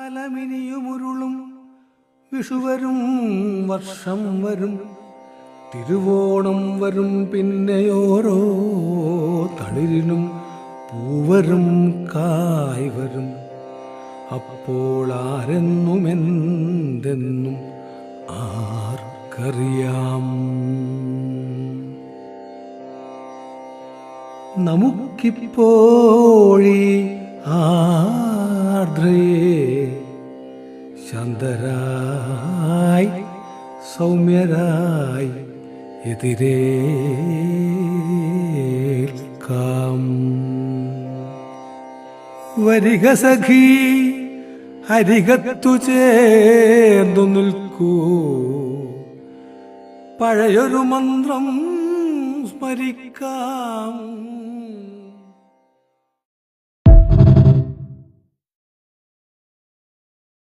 കാലമിനിയുമുരുളും വിഷുവരും വർഷം വരും തിരുവോണം വരും പിന്നെയോരോ തളിരിനും പൂവരും കായ് വരും. അപ്പോൾ ആരെന്നും എന്തെന്നും ആർക്കറിയാം. നമുക്കിപ്പോഴീ ആർദ്രയെ ശാന്തരായി സൗമ്യരായി എതിരേൽക്കാം. വരിക സഖീ അരികത്തു ചേർന്നു നിൽക്കൂ, പഴയൊരു മന്ത്രം സ്മരിക്കാം.